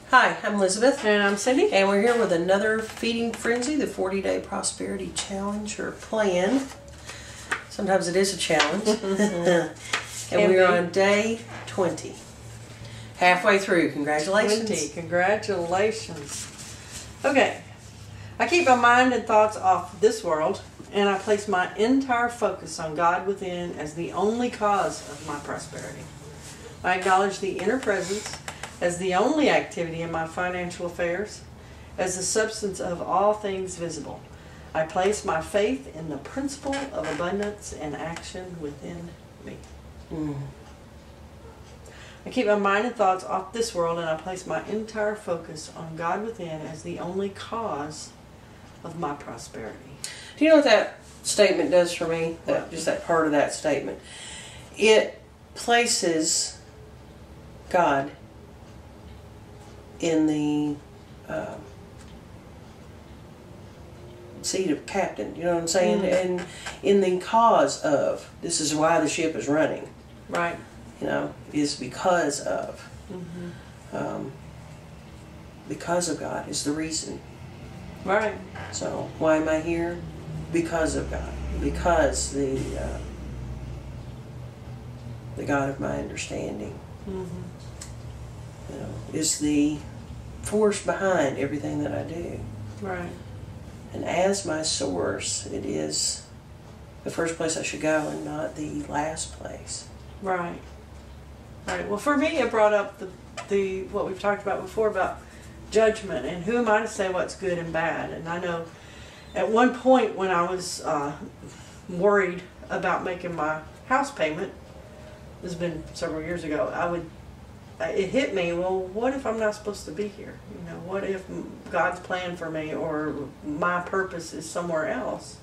Hi, I'm Elizabeth. And I'm Cindy. And we're here with another Feeding Frenzy, the 40-day prosperity challenge or plan. Sometimes it is a challenge. And we're on day 20. Halfway through. Congratulations. 20. Congratulations. Okay. I keep my mind and thoughts off this world, and I place my entire focus on God within as the only cause of my prosperity. I acknowledge the inner presence as the only activity in my financial affairs, as the substance of all things visible. I place my faith in the principle of abundance and action within me. I keep my mind and thoughts off this world, and I place my entire focus on God within as the only cause of my prosperity. Do you know what that statement does for me? Just that part of that statement. It places God in the seat of captain, you know what I'm saying? And in the cause of, this is why the ship is running. Right. You know, is because of. Because of God is the reason. Right. So, why am I here? Because of God. Because the God of my understanding, you know, is the force behind everything that I do. Right. And as my source, it is the first place I should go and not the last place. Right. Right. Well, for me, it brought up the what we've talked about before about judgment and who am I to say what's good and bad. And I know at one point when I was worried about making my house payment, this has been several years ago, it hit me, well, what if I'm not supposed to be here? You know, what if God's plan for me or my purpose is somewhere else?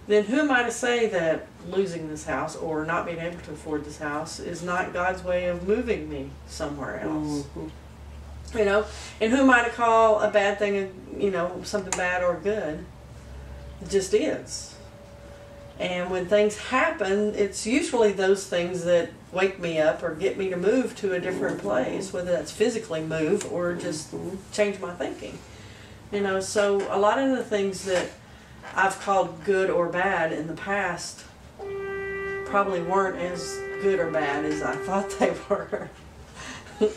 Then who am I to say that losing this house or not being able to afford this house is not God's way of moving me somewhere else? You know, and who am I to call a bad thing, you know, something bad or good? It just is. And when things happen, it's usually those things that wake me up or get me to move to a different place, whether that's physically move or just change my thinking. You know, so a lot of the things that I've called good or bad in the past probably weren't as good or bad as I thought they were.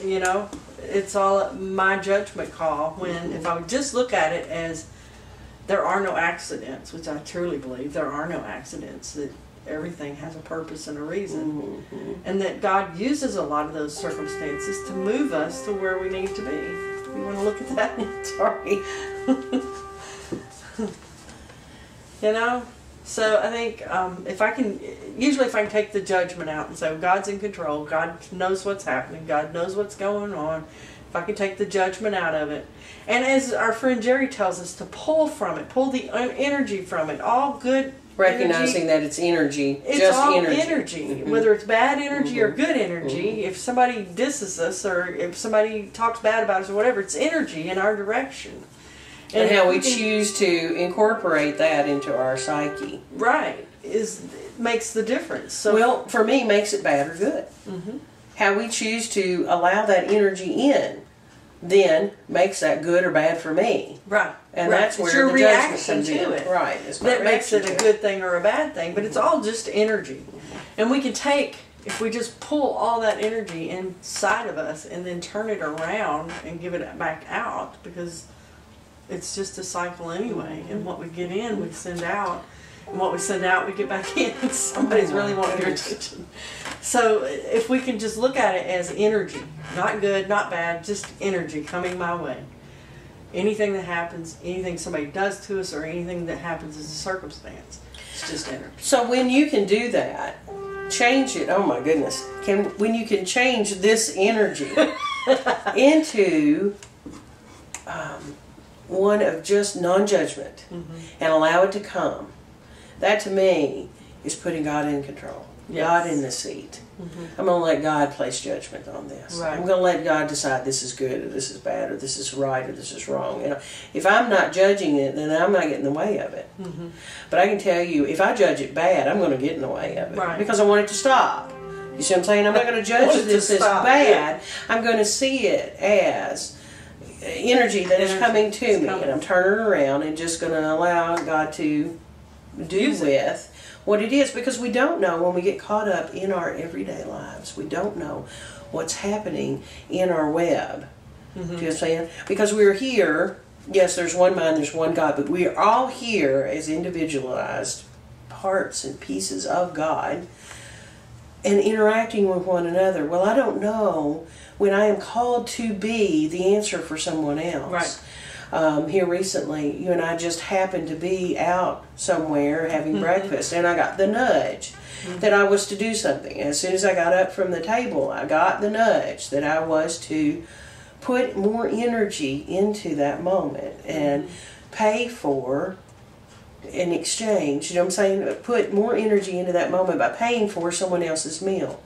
You know, it's all my judgment call when if I would just look at it as there are no accidents, which I truly believe there are no accidents, that everything has a purpose and a reason, and that God uses a lot of those circumstances to move us to where we need to be. You want to look at that? Sorry. You know? So I think if I can take the judgment out and say, well, God's in control, God knows what's happening, God knows what's going on, if I can take the judgment out of it. And as our friend Jerry tells us, to pull from it, pull the energy from it, all good Recognizing that it's energy, it's just all energy. Whether it's bad energy or good energy. If somebody disses us or if somebody talks bad about us or whatever, it's energy in our direction. And how we choose to incorporate that into our psyche. Right. Makes the difference. So, well, for me, makes it bad or good. How we choose to allow that energy in then makes that good or bad for me. Right. And right. that's where it's your the reaction judgment comes to in. it. Right. That makes it a good thing or a bad thing. But it's all just energy. And we can take, if we just pull all that energy inside of us and then turn it around and give it back out, because it's just a cycle anyway. And what we get in, we send out. And what we send out, we get back in. Somebody's really wanting your attention. So if we can just look at it as energy, not good, not bad, just energy coming my way. Anything that happens, anything somebody does to us, or anything that happens as a circumstance, it's just energy. So when you can do that, change it. Oh my goodness! When you can change this energy into one of just non-judgment and allow it to come. That to me is putting God in control. Yes. God in the seat. I'm going to let God place judgment on this. Right. I'm going to let God decide this is good or this is bad or this is right or this is wrong. You know, if I'm not judging it, then I'm not getting in the way of it. But I can tell you, if I judge it bad, I'm going to get in the way of it. Right. Because I want it to stop. You see what I'm saying? I'm not going to judge this as bad. I'm going to see it as energy that is coming to me, coming. and I'm turning around and just going to allow God to do with what it is, because we don't know when we get caught up in our everyday lives. We don't know what's happening in our web. Do you know what I'm saying? Because we're here, yes, there's one mind, there's one God, but we are all here as individualized parts and pieces of God and interacting with one another. Well, I don't know when I am called to be the answer for someone else. Right. Here recently, you and I just happened to be out somewhere having breakfast, and I got the nudge that I was to do something. As soon as I got up from the table, I got the nudge that I was to put more energy into that moment and pay for an exchange. You know what I'm saying? Put more energy into that moment by paying for someone else's meal.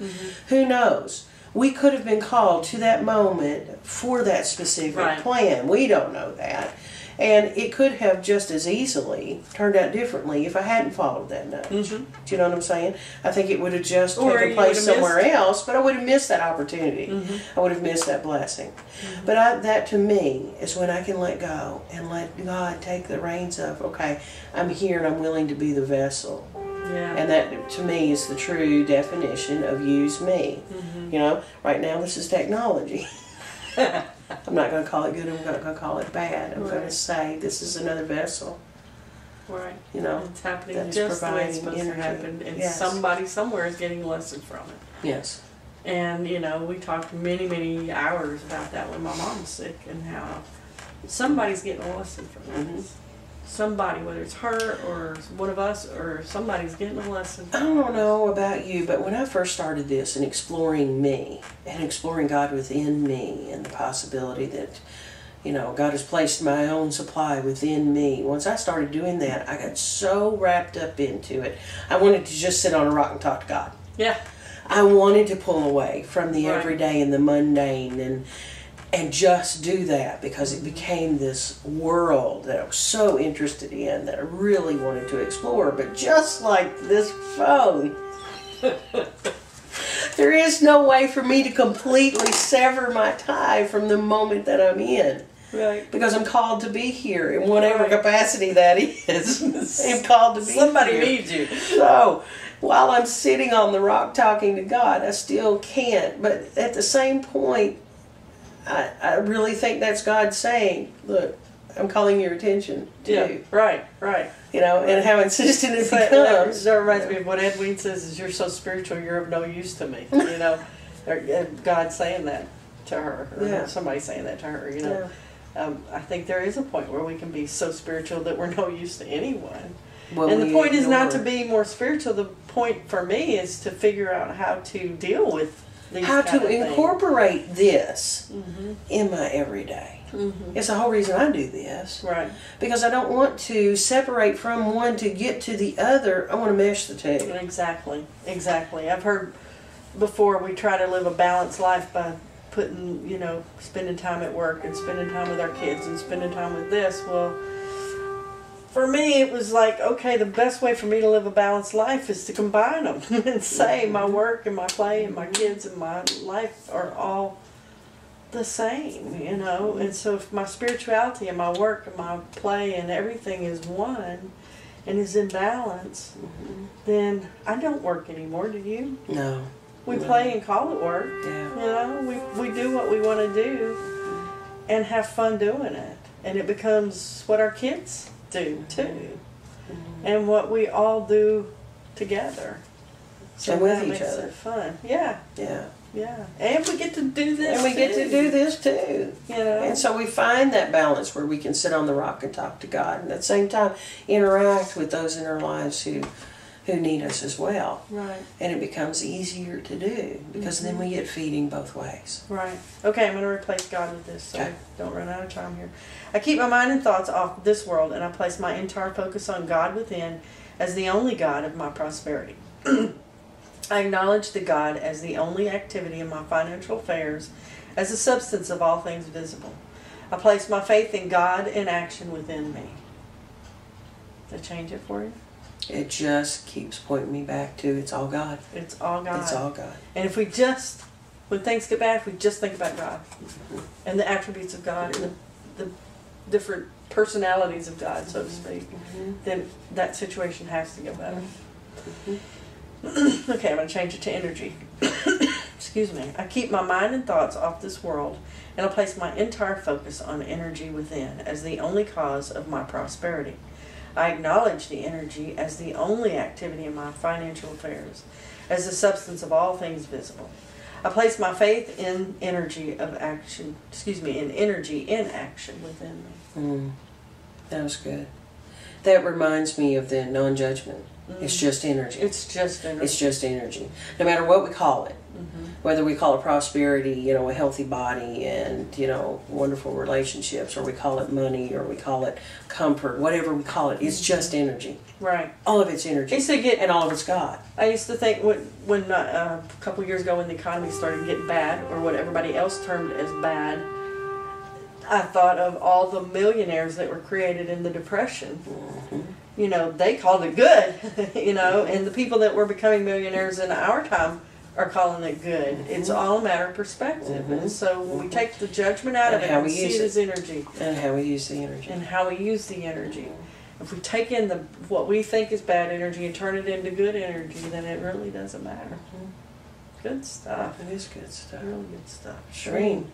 Who knows? We could have been called to that moment for that specific plan. We don't know that. And it could have just as easily turned out differently if I hadn't followed that nudge. Do you know what I'm saying? I think it would have just taken place somewhere else, but I would have missed that opportunity. I would have missed that blessing. But that to me is when I can let go and let God take the reins of, okay, I'm here and I'm willing to be the vessel. Yeah. And that to me is the true definition of use me. You know, right now this is technology. I'm not going to call it good, I'm not going to call it bad. I'm going to say this is another vessel. Right. You know, it's happening that's just the way it's providing supposed to energy. happen, and Yes. somebody somewhere is getting a lesson from it. Yes. And you know, we talked many, many hours about that when my mom was sick, and how somebody's getting a lesson from this. Somebody, whether it's her or one of us or somebody's getting a lesson. I don't know about you, but when I first started this and exploring me and exploring God within me and the possibility that, you know, God has placed my own supply within me. Once I started doing that, I got so wrapped up into it. I wanted to just sit on a rock and talk to God. Yeah. I wanted to pull away from the Right. everyday and the mundane and just do that, because it became this world that I was so interested in that I really wanted to explore. But just like this phone, there is no way for me to completely sever my tie from the moment that I'm in. Right. Because I'm called to be here in whatever Right. capacity that is. I'm called to be Somebody here. needs you. So, while I'm sitting on the rock talking to God, I still can't. But at the same point, I really think that's God saying, look, I'm calling your attention to you. Right, right. You know, and how insistent it That becomes. reminds me of what Ed Wein says, is you're so spiritual, you're of no use to me. You know, or God saying that to her, or somebody saying that to her, you know. I think there is a point where we can be so spiritual that we're no use to anyone. Well, and the point is not to ignore- be more spiritual. The point for me is to figure out how to deal with these how kind to of things. incorporate this in my everyday. It's the whole reason I do this. Right. Because I don't want to separate from one to get to the other. I want to mesh the two. Exactly. Exactly. I've heard before we try to live a balanced life by putting, you know, spending time at work and spending time with our kids and spending time with this. Well, for me, it was like, okay, the best way for me to live a balanced life is to combine them and say my work and my play and my kids and my life are all the same, you know. And so if my spirituality and my work and my play and everything is one and is in balance, then I don't work anymore, do you? No. We play and call it work. Yeah. You know, we do what we want to do and have fun doing it. And it becomes what our kids do too. And what we all do together. So And with that each makes other. it fun. Yeah, Yeah. yeah. And we get to do this. And we get to too. do this too. You know. And so we find that balance where we can sit on the rock and talk to God, and at the same time interact with those in our lives who need us as well. Right. And it becomes easier to do because then we get feeding both ways. Right. Okay, I'm going to replace God with this so Okay. we don't run out of time here. I keep my mind and thoughts off this world, and I place my entire focus on God within as the only God of my prosperity. I acknowledge the God as the only activity in my financial affairs, as the substance of all things visible. I place my faith in God in action within me. Did I change it for you? It just keeps pointing me back to it's all God. It's all God. It's all God. And if we just, when things get bad, if we just think about God and the attributes of God and the the different personalities of God, so to speak, then that situation has to go better. Okay, I'm going to change it to energy. Excuse me. I keep my mind and thoughts off this world, and I place my entire focus on energy within as the only cause of my prosperity. I acknowledge the energy as the only activity in my financial affairs, as the substance of all things visible. I place my faith in energy of action, in energy in action within me. That was good. That reminds me of the non-judgment. It's just energy. It's just energy. It's just energy. No matter what we call it, whether we call it prosperity, a healthy body and, wonderful relationships, or we call it money, or we call it comfort, whatever we call it, it's just energy. Right. All of it's energy. And all of it's God. I used to think when a couple years ago when the economy started getting bad, or what everybody else termed as bad, I thought of all the millionaires that were created in the Depression. They called it good, and the people that were becoming millionaires in our time are calling it good. It's all a matter of perspective. And so when we take the judgment out of it and see it as energy. And how we use the energy. If we take in what we think is bad energy and turn it into good energy, then it really doesn't matter. Good stuff. It is good stuff. Really good stuff. Shireen.